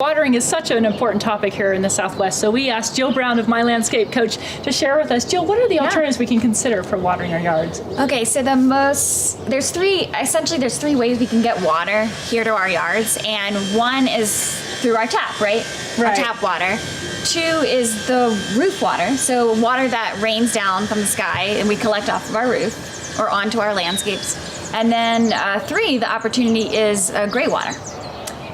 Watering is such an important topic here in the Southwest, so we asked Jill Brown of My Landscape Coach to share with us. Jill, what are the alternatives we can consider for watering our yards? Okay, so there's three ways we can get water here to our yards, and one is through our tap, right? Our tap water. Two is the roof water, so water that rains down from the sky and we collect off of our roof or onto our landscapes. And then three, the opportunity is greywater.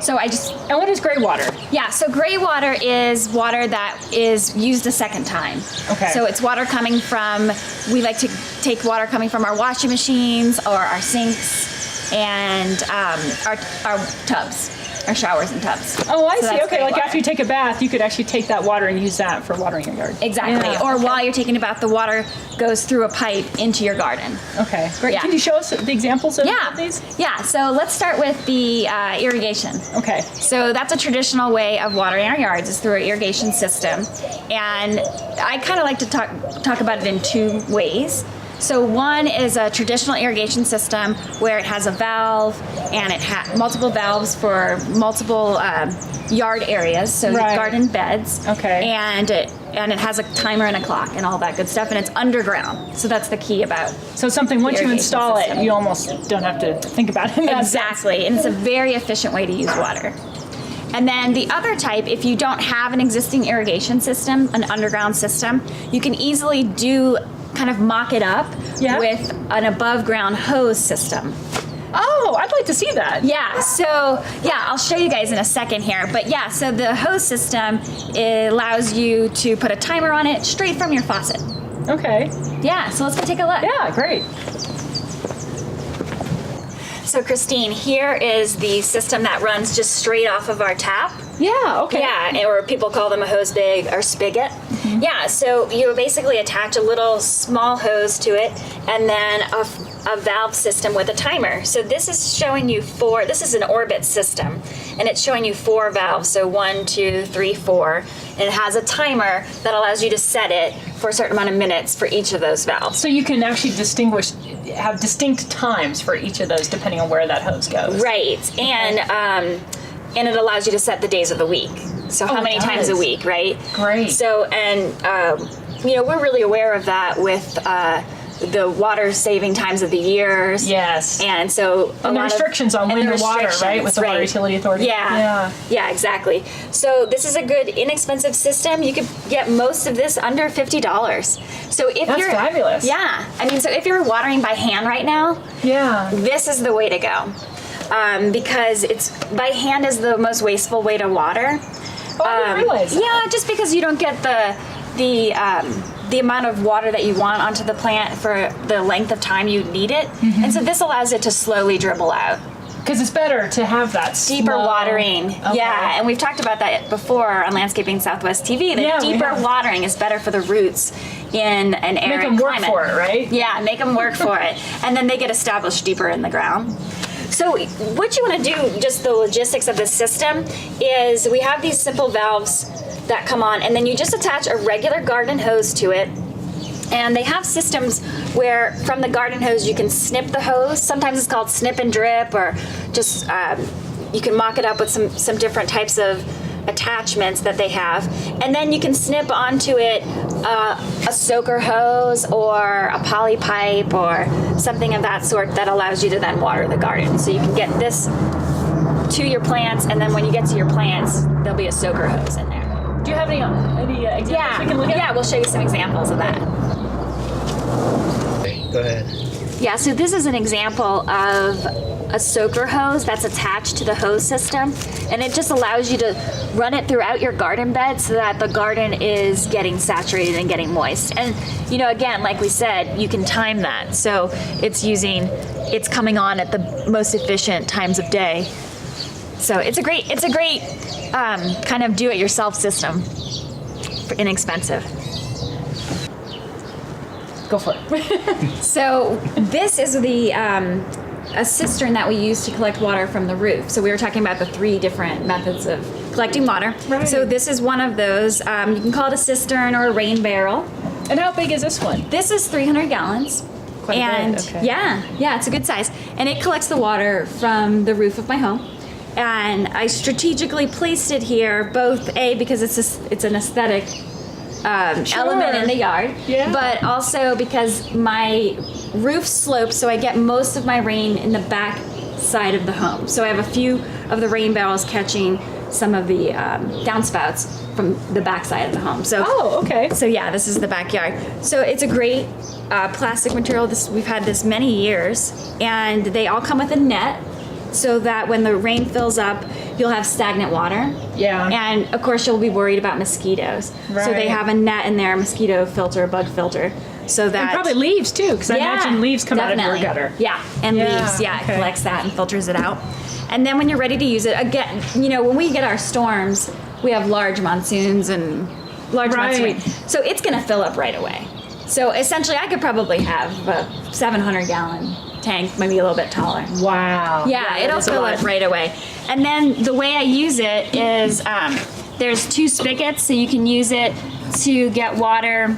And what is greywater? Yeah, so greywater is water that is used a second time. Okay. So it's water coming from, we like to take water coming from our washing machines or our sinks and our tubs, our showers and tubs. Oh, I see. Okay, like greywater. after you take a bath, you could actually take that water and use that for watering your yard. Exactly. Yeah, or while you're taking a bath, the water goes through a pipe into your garden. Okay, great. Yeah. Can you show us the examples of Yeah. these? Yeah, so let's start with the irrigation. Okay. So that's a traditional way of watering our yards is through our irrigation system. And I kind of like to talk about it in two ways. So one is a traditional irrigation system where it has a valve and it has multiple valves for multiple yard areas, so garden beds. Okay. And it has a timer and a clock and all that good stuff, and it's underground. So that's the key about. So something, once you irrigation install system. it, you almost don't have to think about it. Exactly, and it's a very efficient way to use water. And then the other type, if you don't have an existing irrigation system, an underground system, you can easily kind of mock it up with an above ground hose system. Oh, I'd like to see that. Yeah, so I'll show you guys in a second here. But yeah, so the hose system, it allows you to put a timer on it straight from your faucet. Okay. Yeah, so let's go take a look. Yeah, great. So Christine, here is the system that runs just straight off of our tap. Yeah, okay. Yeah, or people call them a hose bag or spigot. Mm-hmm. Yeah, so you basically attach a little small hose to it and then a valve system with a timer. So this is showing you this is an orbit system, and it's showing you 4 valves. So 1, 2, 3, 4. And it has a timer that allows you to set it for a certain amount of minutes for each of those valves. So you can actually have distinct times for each of those depending on where that hose goes. Right, and it allows you to set the days of the week. So how many times a week, right? Great. So, we're really aware of that with the water saving times of the years. Yes. And so and the restrictions on wind or water, right? With the Water Utility Authority. Yeah, exactly. So this is a good inexpensive system. You could get most of this under $50. So if That's fabulous. Yeah. I mean, so if you're watering by hand right now, this is the way to go. Because it's by hand is the most wasteful way to water. Oh, I didn't realize that. Yeah, just because you don't get the amount of water that you want onto the plant for the length of time you need it. Mm-hmm. And so this allows it to slowly dribble out. Because it's better to have that deeper watering. Okay. Yeah, and we've talked about that before on Landscaping Southwest TV. That deeper watering is better for the roots in an arid climate. Make them work for it, right? Yeah, make them work for it. And then they get established deeper in the ground. So what you want to do, just the logistics of this system, is we have these simple valves that come on, and then you just attach a regular garden hose to it. And they have systems where from the garden hose you can snip the hose. Sometimes it's called snip and drip, or just you can mock it up with some different types of attachments that they have. And then you can snip onto it a soaker hose or a poly pipe or something of that sort that allows you to then water the garden. So you can get this to your plants, and then when you get to your plants, there'll be a soaker hose in there. Do you have any examples we can look at? Yeah, we'll show you some examples of that. Go ahead. Yeah, so this is an example of a soaker hose that's attached to the hose system, and it just allows you to run it throughout your garden bed so that the garden is getting saturated and getting moist. And again, like we said, you can time that, so it's coming on at the most efficient times of day. So it's a great kind of do-it-yourself system, for inexpensive. Go for it. So this is a cistern that we use to collect water from the roof. So we were talking about the 3 different methods of collecting water. Right. So this is one of those. You can call it a cistern or a rain barrel. And how big is this one? This is 300 gallons. Quite a bit, okay. Yeah, it's a good size. And it collects the water from the roof of my home. And I strategically placed it here, both because it's an aesthetic element in the yard, but also because my roof slopes, so I get most of my rain in the back side of the home. So I have a few of the rain barrels catching some of the downspouts from the back side of the home. So So yeah, this is the backyard. So it's a great plastic material. We've had this many years, and they all come with a net, so that when the rain fills up, you'll have stagnant water. Yeah. And of course, you'll be worried about mosquitoes. Right. So they have a net in there, mosquito filter, bug filter, so that. And probably leaves too, because I imagine leaves come out of your gutter. Yeah, and leaves. Yeah, it collects that and filters it out. And then when you're ready to use it, again, when we get our storms, we have large monsoons and large amounts of rain. So it's going to fill up right away. So essentially, I could probably have a 700-gallon tank, maybe a little bit taller. Wow. Yeah, it'll fill up right away. And then the way I use it is there's 2 spigots, so you can use it to get water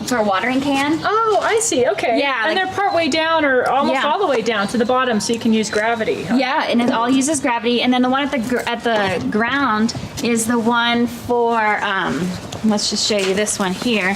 for a watering can. Oh, I see. Okay. Yeah, and they're part way down or almost all the way down to the bottom, so you can use gravity. Huh? Yeah, and it all uses gravity. And then the one at the ground is the one for, let's just show you this one here.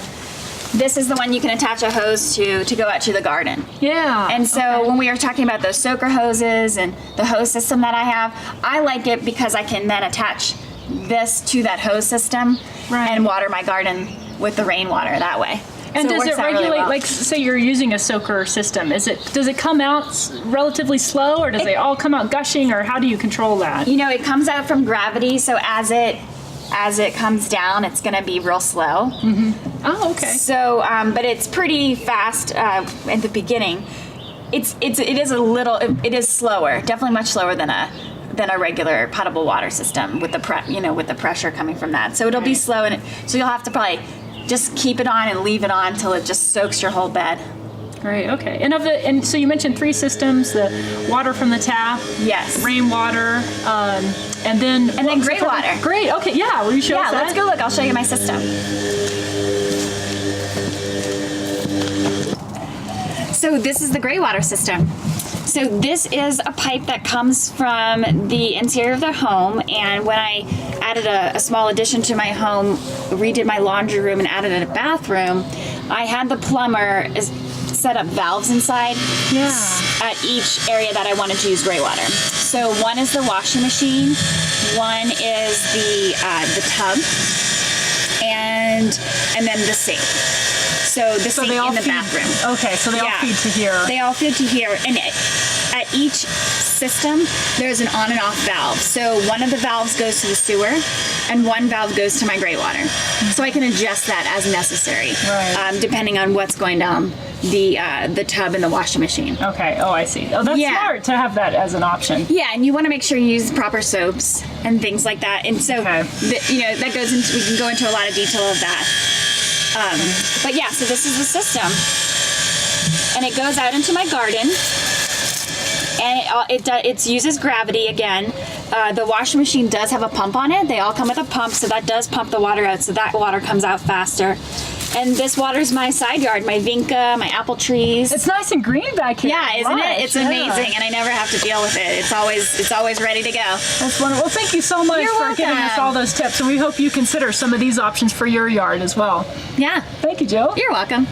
This is the one you can attach a hose to go out to the garden. Yeah. And so when we were talking about those soaker hoses and the hose system that I have, I like it because I can then attach this to that hose system and water my garden with the rainwater that way. And so does it regulate, really well. like, say you're using a soaker system, does it come out relatively slow, or does they all come out gushing, or how do you control that? It comes out from gravity, so as it comes down, it's going to be real slow. Mm-hmm. Oh, okay. So, but it's pretty fast at the beginning. It is slower, definitely much slower than a regular potable water system with the with the pressure coming from that. So it'll be slow, so you'll have to probably just keep it on and leave it on until it just soaks your whole bed. Great. Okay. And so you mentioned 3 systems: the water from the tap, yes, rainwater, and then greywater. Great. Okay. Yeah. Will you show us that? Let's go look. I'll show you my system. So this is the greywater system. So this is a pipe that comes from the interior of the home, and when I added a small addition to my home, redid my laundry room and added a bathroom, I had the plumber set up valves inside at each area that I wanted to use greywater. So one is the washing machine, one is the tub, and then the sink. So the sink in the bathroom. Okay, so they all feed to here. They all feed to here, and at each system there's an on and off valve. So one of the valves goes to the sewer, and one valve goes to my greywater. So I can adjust that as necessary, depending on what's going down the tub and the washing machine. Okay. Oh, I see. Oh, that's smart to have that as an option. Yeah, and you want to make sure you use proper soaps and things like that. And so that goes into, we can go into a lot of detail of that. But yeah, so this is the system, and it goes out into my garden, and it uses gravity again. The washing machine does have a pump on it. They all come with a pump, so that does pump the water out, so that water comes out faster. And this waters my side yard, my vinca, my apple trees. It's nice and green back here. Yeah, isn't it? It's amazing, and I never have to deal with it. It's always ready to go. That's wonderful. Well, thank you so much for giving us all those tips, and we hope you consider some of these options for your yard as well. Yeah. Thank you, Jill. You're welcome.